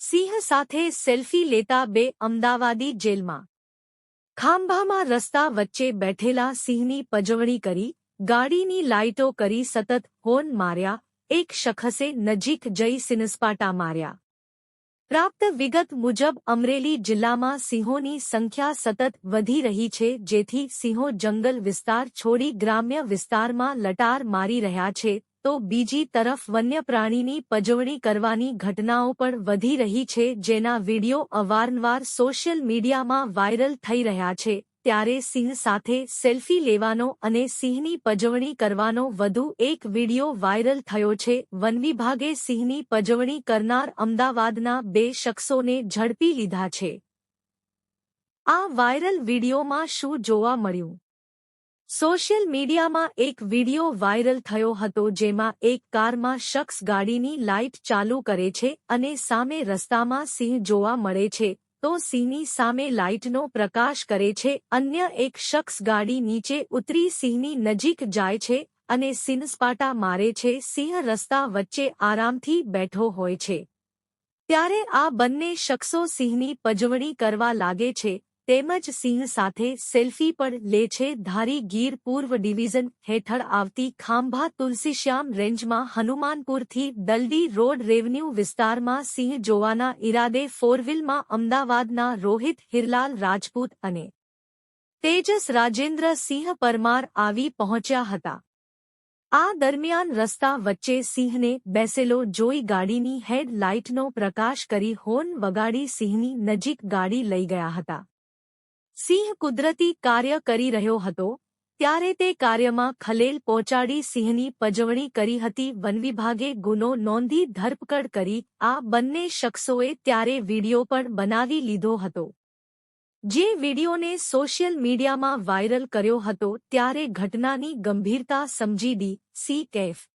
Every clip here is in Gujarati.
સિંહ સાથે સેલ્ફી લેતા બે અમદાવાદી જેલમાં। ખાંભામાં રસ્તા વચ્ચે બેઠેલા સિંહની પજવણી કરી, ગાડીની લાઇટો કરી સતત હોર્ન માર્યા, એક શખ્સે નજીક જઈ સિનસપાટા માર્યા। પ્રાપ્ત વિગત મુજબ અમરેલી જિલ્લામાં સિંહોની સંખ્યા સતત વધી રહી છે, જેથી સિંહો જંગલ વિસ્તાર છોડી ગ્રામ્ય વિસ્તારમાં લટાર મારી રહ્યા છે, તો બીજી તરફ વન્ય પ્રાણીની પજવણી કરવાની ઘટનાઓ પણ વધી રહી છે, જેના વીડિયો અવારનવાર સોશિયલ મીડિયામાં વાયરલ થઈ રહ્યા છે। ત્યારે સિંહ સાથે સેલ્ફી લેવાનો અને સિંહની પજવણી કરવાનો વધુ એક વીડિયો વાયરલ થયો છે। વન વિભાગે સિંહની પજવણી કરનાર અમદાવાદના બે શખ્સોને ઝડપી લીધા છે। આ વાયરલ વીડિયોમાં શું જોવા મળ્યું? સોશિયલ મીડિયામાં એક વીડિયો વાયરલ થયો હતો, જેમાં એક કારમાં શખ્સ ગાડીની લાઇટ ચાલુ કરે છે અને સામે રસ્તામાં સિંહ જોવા મળે છે, તો સિંહની સામે લાઇટનો પ્રકાશ કરે છે। અન્ય એક શખ્સ ગાડી નીચે ઉતરી સિંહની નજીક જાય છે અને સિનસપાટા મારે છે। સિંહ રસ્તા વચ્ચે આરામથી બેઠો હોય છે, ત્યારે આ બંને શખ્સો સિંહની પજવણી કરવા લાગે છે, તેમજ સિંહ સાથે સેલ્ફી પણ લે છે। ધારી ગીર પૂર્વ ડિવિઝન હેઠળ આવતી ખાંભા તુલસીશ્યામ રેન્જમાં હનુમાનપુરથી દલડી રોડ રેવન્યુ વિસ્તારમાં સિંહ જોવાના ઈરાદે ફોરવ્હીલમાં અમદાવાદના રોહિત હિરલાલ રાજપૂત અને તેજસ રાજેન્દ્ર સિંહ પરમાર આવી પહોંચ્યા હતા। આ દરમિયાન રસ્તા વચ્ચે સિંહને બેસેલો જોઈ ગાડીની હેડ લાઇટનો પ્રકાશ કરી હોર્ન વગાડી સિંહની નજીક ગાડી લઈ ગયા હતા। સિંહ કુદરતી કાર્ય કરી રહ્યો હતો, ત્યારે તે કાર્યમાં ખલેલ પહોંચાડી સિંહની પજવણી કરી હતી। વન વિભાગે ગુનો નોંધી ધરપકડ કરી આ બંને શખ્સોએ ત્યારે વીડિયો પણ બનાવી લીધો હતો, જે વીડિયોને સોશિયલ મીડિયામાં વાયરલ કર્યો હતો। ત્યારે ઘટનાની ગંભીરતા સમજી ડી.સી. કેફ.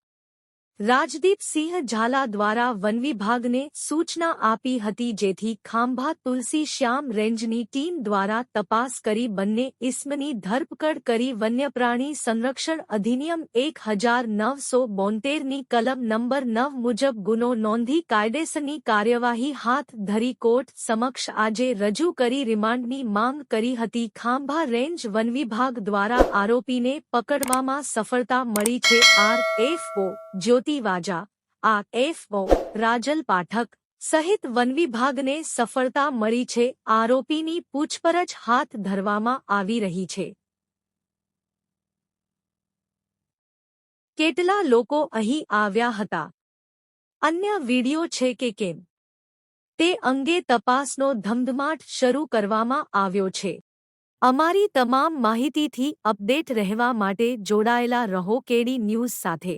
રાજદીપસિંહ ઝાલા દ્વારા વન વિભાગને સૂચના આપી હતી, જેથી ખાંભા તુલસી શ્યામ રેન્જની ટીમ દ્વારા તપાસ કરી બંને ઇસમની ધરપકડ કરી વન્યપ્રાણી સંરક્ષણ અધિનિયમ 1972ની કલમ નંબર 9 મુજબ ગુનો નોંધી કાયદેસરની કાર્યવાહી હાથ ધરી કોર્ટ સમક્ષ આજે રજૂ કરી રિમાન્ડની માંગ કરી હતી। ખાંભા રેન્જ વન વિભાગ દ્વારા આરોપીને પકડવામાં સફળતા મળી છે। આરએફઓ જ્યોતિ વાજા, આરએફઓ રાજલ પાઠક સહિત વન વિભાગને સફળતા મળી છે। આરોપીની પૂછપરછ હાથ ધરવામાં આવી રહી છે। કેટલા લોકો અહીં આવ્યા હતા? અન્ય વીડિયો છે કે કેમ? તે અંગે તપાસનો ધમધમાટ શરૂ કરવામાં આવ્યો છે। અમારી તમામ માહિતીથી અપડેટ રહેવા માટે જોડાયેલા રહો કેડી ન્યૂઝ સાથે।